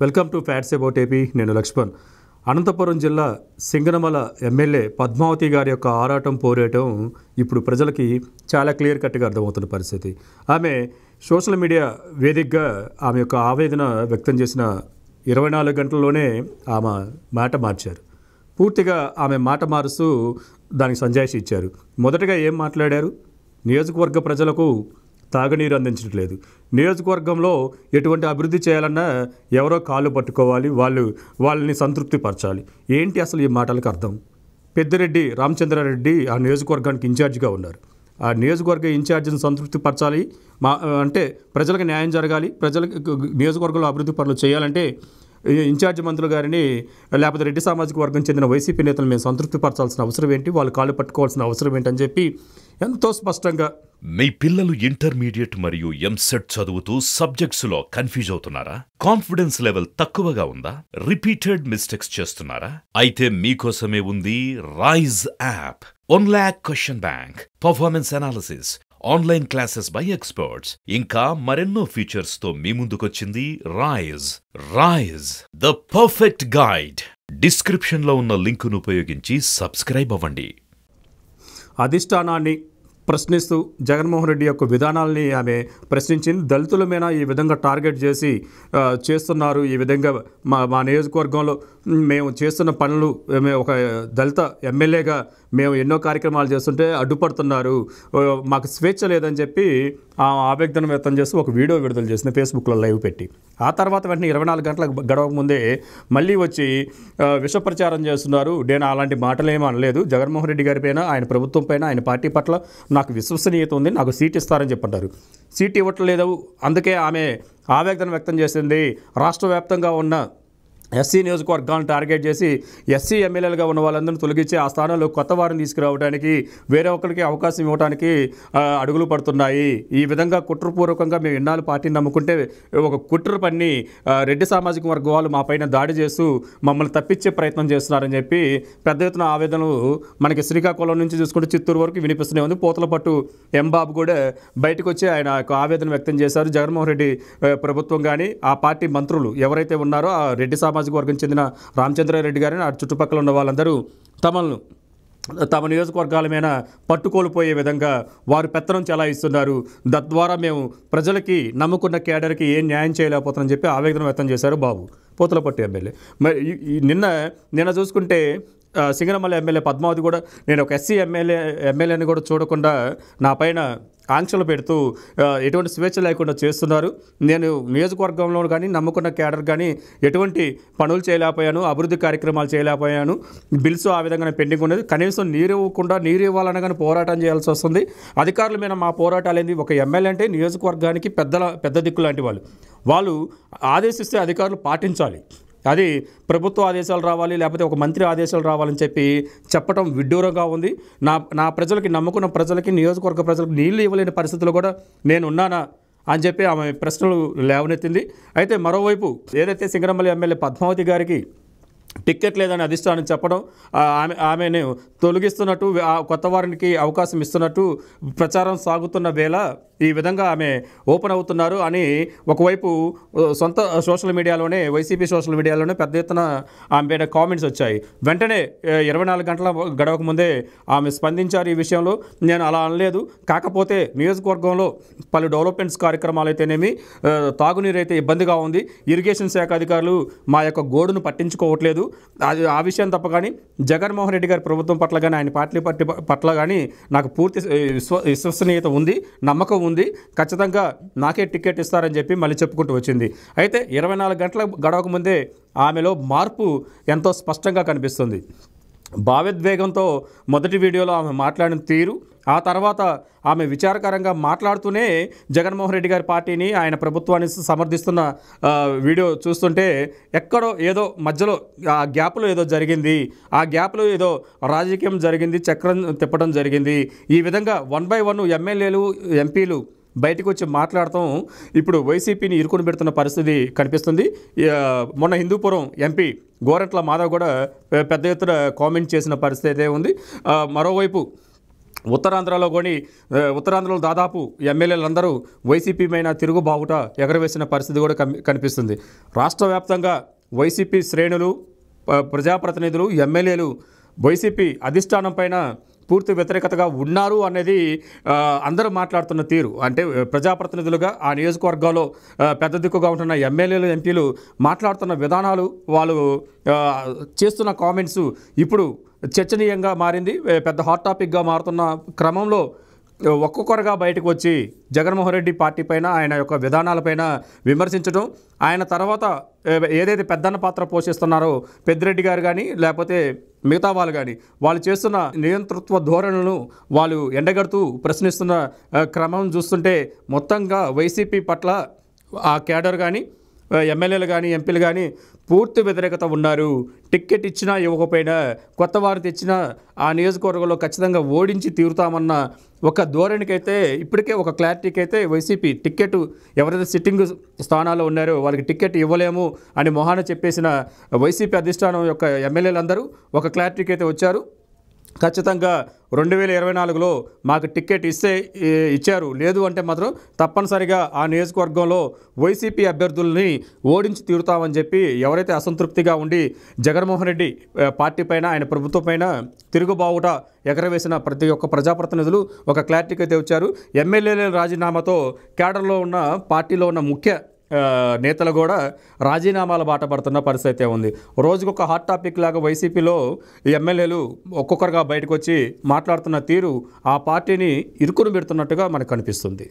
Welcome to fats about AP. నేను లక్ష్మణ్. అనంతపురం జిల్లా Singanamala MLA Padmavati గారి యొక్క ఆరాటం పోరాటం ఇప్పుడు ప్రజలకి చాలా క్లియర్ కట్గా అర్థమవుతున్న పరిస్థితి. ఆమె సోషల్ మీడియా వేదికగా ఆమె యొక్క ఆవేదన వ్యక్తం చేసిన 24 గంటల్లోనే ఆమె మాట మార్చారు. పూర్తిగా ఆమె మాట మారుస్తూ దానికి సంజాయిషి ఇచ్చారు. మొదటగా ఏం మాట్లాడారు? నియోజకవర్గ ప్రజలకు తాగునీరు అందించట్లేదు, నియోజకవర్గంలో ఎటువంటి అభివృద్ధి చేయాలన్నా ఎవరో కాళ్ళు పట్టుకోవాలి, వాళ్ళని సంతృప్తి పరచాలి. ఏంటి అసలు ఈ మాటలకు అర్థం? పెద్దిరెడ్డి రామచంద్రారెడ్డి ఆ నియోజకవర్గానికి ఇన్ఛార్జిగా ఉన్నారు. ఆ నియోజకవర్గ ఇన్ఛార్జిని సంతృప్తి పరచాలి, అంటే ప్రజలకు న్యాయం జరగాలి, ప్రజలకు నియోజకవర్గంలో అభివృద్ధి పనులు చేయాలంటే ఇన్ఛార్జి మంత్రులు గారిని లేకపోతే రెడ్డి సామాజిక వర్గం చెందిన వైసీపీ నేతలు మేము సంతృప్తి పరచాల్సిన అవసరం ఏంటి, వాళ్ళు కాళ్ళు పట్టుకోవాల్సిన అవసరం ఏంటని చెప్పి ఎంతో స్పష్టంగా. మీ పిల్లలు ఇంటర్మీడియట్ మరియు ఎంసెట్ చదువుతూ సబ్జెక్ట్స్లో కన్ఫ్యూజ్ అవుతున్నారా? కాన్ఫిడెన్స్ లెవెల్ తక్కువగా ఉందా? రిపీటెడ్ మిస్టేక్స్ చేస్తున్నారా? అయితే మీకోసమే ఉంది rise app. 1 lakh question bank, performance analysis, online classes by experts, ఇంకా మరెన్నో ఫీచర్స్ తో మీ ముందుకొచ్చింది rise the perfect guide. Description లో ఉన్న లింకును ఉపయోగించి సబ్స్క్రైబ్ అవ్వండి. అధిష్టానాన్ని ప్రశ్నిస్తూ జగన్మోహన్ రెడ్డి యొక్క విధానాల్ని ఆమె ప్రశ్నించింది. దళితుల మీద ఈ విధంగా టార్గెట్ చేసి చేస్తున్నారు, ఈ విధంగా మా నియోజకవర్గంలో మేము చేస్తున్న పనులు, ఒక దళిత ఎమ్మెల్యేగా మేము ఎన్నో కార్యక్రమాలు చేస్తుంటే అడ్డుపడుతున్నారు, మాకు స్వేచ్ఛ లేదని చెప్పి ఆవేదన వ్యక్తం చేస్తూ ఒక వీడియో విడుదల చేసింది ఫేస్బుక్లో లైవ్ పెట్టి. ఆ తర్వాత వెంటనే 24 గంటలకు గడవక ముందే మళ్ళీ వచ్చి విష ప్రచారం చేస్తున్నారు. నేను అలాంటి మాటలేమీ అనలేదు, జగన్మోహన్ రెడ్డి గారి పైన, ఆయన ప్రభుత్వం పైన, ఆయన పార్టీ పట్ల నాకు విశ్వసనీయత ఉంది, నాకు సీట్ ఇస్తారని చెప్పంటారు. సీట్ ఇవ్వట్లేదు, అందుకే ఆమె ఆవేదన వ్యక్తం చేసింది. రాష్ట్ర వ్యాప్తంగా ఉన్న ఎస్సీ నియోజకవర్గాలను టార్గెట్ చేసి ఎస్సీ ఎమ్మెల్యేలుగా ఉన్న వాళ్ళందరినీ తొలగించి ఆ స్థానంలో కొత్త వారిని తీసుకురావడానికి, వేరే ఒక్కరికి అవకాశం ఇవ్వడానికి అడుగులు పడుతున్నాయి. ఈ విధంగా కుట్రపూర్వకంగా మేము ఇన్నాళ్ళు పార్టీని నమ్ముకుంటే ఒక కుట్ర పన్ని రెడ్డి సామాజిక వర్గ వాళ్ళు మా పైన దాడి చేస్తూ మమ్మల్ని తప్పించే ప్రయత్నం చేస్తున్నారని చెప్పి పెద్ద ఎత్తున ఆవేదనలు మనకి శ్రీకాకుళం నుంచి చూసుకుంటే చిత్తూరు వరకు వినిపిస్తూనే ఉంది. పోతలపట్టు ఎంబాబు కూడా బయటకు వచ్చి ఆయన ఆవేదన వ్యక్తం చేశారు. జగన్మోహన్ రెడ్డి ప్రభుత్వం కానీ ఆ పార్టీ మంత్రులు ఎవరైతే ఉన్నారో ఆ రెడ్డి సామాజిక వర్గం చెందిన రామచంద్రారెడ్డి గారిని, ఆ చుట్టుపక్కల ఉన్న వాళ్ళందరూ తమ నియోజకవర్గాల మీద పట్టుకోల్పోయే విధంగా వారు పెత్తనం చెలాయిస్తున్నారు, తద్వారా మేము ప్రజలకి నమ్ముకున్న కేడర్కి ఏం న్యాయం చేయలేకపోతామని చెప్పి ఆవేదన వ్యక్తం చేశారు బాబు, పోతలపట్టు ఎమ్మెల్యే. మరి నిన్న చూసుకుంటే సింగనమల ఎమ్మెల్యే పద్మావతి కూడా నేను ఒక ఎస్సీ ఎమ్మెల్యేని కూడా చూడకుండా నా పైన ఆంక్షలు పెడుతూ ఎటువంటి స్వేచ్ఛ లేకుండా చేస్తున్నారు, నేను నియోజకవర్గంలో కానీ నమ్ముకున్న కేడర్ కానీ ఎటువంటి పనులు చేయలేకపోయాను, అభివృద్ధి కార్యక్రమాలు చేయలేకపోయాను, బిల్స్ ఆ విధంగా పెండింగ్ ఉన్నది, కనీసం నీరు ఇవ్వకుండా నీరు ఇవ్వాలన్నా కానీ పోరాటం చేయాల్సి వస్తుంది. అధికారుల మీద మా పోరాటాలు ఏంది? ఒక ఎమ్మెల్యే అంటే నియోజకవర్గానికి పెద్ద దిక్కు లాంటి వాళ్ళు ఆదేశిస్తే అధికారులు పాటించాలి. అది ప్రభుత్వ ఆదేశాలు రావాలి, లేకపోతే ఒక మంత్రి ఆదేశాలు రావాలని చెప్పి చెప్పడం విడ్డూరంగా ఉంది. నా ప్రజలకి, నమ్ముకున్న ప్రజలకి, నియోజకవర్గ ప్రజలకు నీళ్లు ఇవ్వలేని పరిస్థితుల్లో కూడా నేను ఉన్నానా అని చెప్పి ఆమె ప్రశ్నలు లేవనెత్తింది. అయితే మరోవైపు ఏదైతే సింగనమల ఎమ్మెల్యే పద్మావతి గారికి టిక్కెట్ లేదని అధిష్టానం చెప్పడం, ఆమెను తొలగిస్తున్నట్టు, కొత్త వారికి అవకాశం ఇస్తున్నట్టు ప్రచారం సాగుతున్న వేళ ఈ విధంగా ఆమె ఓపెన్ అవుతున్నారు అని ఒకవైపు సొంత సోషల్ మీడియాలోనే, వైసీపీ సోషల్ మీడియాలోనే పెద్ద ఎత్తున ఆమె మీద కామెంట్స్ వచ్చాయి. వెంటనే 24 గంటల గడవక ముందే ఆమె స్పందించారు ఈ విషయంలో. నేను అలా అనలేదు, కాకపోతే నియోజకవర్గంలో పలు డెవలప్మెంట్స్ కార్యక్రమాలు అయితేనేమి, తాగునీరు అయితే ఇబ్బందిగా ఉంది, ఇరిగేషన్ శాఖ అధికారులు మా యొక్క గోడును పట్టించుకోవట్లేదు, అది ఆ విషయం తప్ప కానీ జగన్మోహన్ రెడ్డి గారి ప్రభుత్వం పట్ల కానీ, ఆయన పార్టీ పట్ల కానీ నాకు పూర్తి విశ్వసనీయత ఉంది, నమ్మకం ఉంది, ఖచ్చితంగా నాకే టికెట్ ఇస్తారని చెప్పి మళ్ళీ చెప్పుకుంటూ వచ్చింది. అయితే 24 గంటల గడవక ముందే ఆమెలో మార్పు ఎంతో స్పష్టంగా కనిపిస్తుంది. భావోద్వేగంతో మొదటి వీడియోలో ఆమె మాట్లాడిన తీరు, ఆ తర్వాత ఆమె విచారకరంగా మాట్లాడుతూనే జగన్మోహన్ రెడ్డి గారి పార్టీని, ఆయన ప్రభుత్వాన్ని సమర్థిస్తున్న వీడియో చూస్తుంటే ఎక్కడో ఏదో మధ్యలో ఆ గ్యాప్లో ఏదో జరిగింది, ఆ గ్యాప్లో ఏదో రాజకీయం జరిగింది, చక్రం తిప్పడం జరిగింది. ఈ విధంగా 1 by 1 ఎమ్మెల్యేలు, ఎంపీలు బయటకు వచ్చి మాట్లాడటం ఇప్పుడు వైసీపీని ఇరుకుని పెడుతున్న పరిస్థితి కనిపిస్తుంది. మొన్న హిందూపురం ఎంపీ గోరంట్ల మాధవ్ కూడా పెద్ద ఎత్తున కామెంట్ చేసిన పరిస్థితి ఉంది. మరోవైపు ఉత్తరాంధ్రలో దాదాపు ఎమ్మెల్యేలందరూ వైసీపీ పైన తిరుగుబావుట ఎగరవేసిన పరిస్థితి కూడా కనిపిస్తుంది. రాష్ట్ర వ్యాప్తంగా వైసీపీ శ్రేణులు, ప్రజాప్రతినిధులు, ఎమ్మెల్యేలు వైసీపీ అధిష్టానం పైన పూర్తి వ్యతిరేకతగా ఉన్నారు అనేది అందరూ మాట్లాడుతున్న తీరు. అంటే ప్రజాప్రతినిధులుగా ఆ నియోజకవర్గాల్లో పెద్ద దిక్కుగా ఉంటున్న ఎమ్మెల్యేలు, ఎంపీలు మాట్లాడుతున్న విధానాలు, వాళ్ళు చేస్తున్న కామెంట్స్ ఇప్పుడు చర్చనీయంగా మారింది. పెద్ద హాట్ టాపిక్గా మారుతున్న క్రమంలో ఒక్కొక్కరుగా బయటకు వచ్చి జగన్మోహన్ రెడ్డి పార్టీ పైన, ఆయన యొక్క విధానాలపైన విమర్శించడం, ఆయన తర్వాత ఏదైతే పెద్దన్న పాత్ర పోషిస్తున్నారో పెద్దిరెడ్డి గారు కానీ లేకపోతే మిగతా వాళ్ళు కానీ వాళ్ళు చేస్తున్న నియంతృత్వ ధోరణులను వాళ్ళు ఎండగడుతూ ప్రశ్నిస్తున్న క్రమం చూస్తుంటే మొత్తంగా వైసీపీ పట్ల ఆ క్యాడర్ కానీ, ఎమ్మెల్యేలు కానీ, ఎంపీలు కానీ పూర్తి వ్యతిరేకత ఉన్నారు. టిక్కెట్ ఇచ్చినా ఇవ్వకపోయినా, కొత్త వారు తెచ్చినా ఆ నియోజకవర్గంలో ఖచ్చితంగా ఓడించి తీరుతామన్న ఒక ధోరణికైతే ఇప్పటికే ఒక క్లారిటీకి అయితే వైసీపీ టిక్కెట్ ఎవరైతే సిట్టింగ్ స్థానాల్లో ఉన్నారో వాళ్ళకి టిక్కెట్ ఇవ్వలేము అని మొహాన చెప్పేసిన వైసీపీ అధిష్టానం యొక్క ఎమ్మెల్యేలందరూ ఒక క్లారిటీకి అయితే వచ్చారు. ఖచ్చితంగా 2024లో మాకు టిక్కెట్ ఇచ్చారు, లేదు అంటే మాత్రం తప్పనిసరిగా ఆ నియోజకవర్గంలో వైసీపీ అభ్యర్థుల్ని ఓడించి తీరుతామని చెప్పి ఎవరైతే అసంతృప్తిగా ఉండి జగన్మోహన్ రెడ్డి పార్టీ పైన, ఆయన ప్రభుత్వం పైన తిరుగుబావుట ఎగరవేసిన ప్రతి ఒక్క ప్రజాప్రతినిధులు ఒక క్లారిటీకి అయితే వచ్చారు. ఎమ్మెల్యేల రాజీనామాతో క్యాడర్లో ఉన్న, పార్టీలో ఉన్న ముఖ్య నేతలు కూడా రాజీనామాల బాట పడుతున్న పరిస్థితి ఉంది. రోజుకొక హాట్ టాపిక్ లాగా వైసీపీలో ఎమ్మెల్యేలు ఒక్కొక్కరుగా బయటకు వచ్చి మాట్లాడుతున్న తీరు ఆ పార్టీని ఇరుకును పెడుతున్నట్టుగా మనకు కనిపిస్తుంది.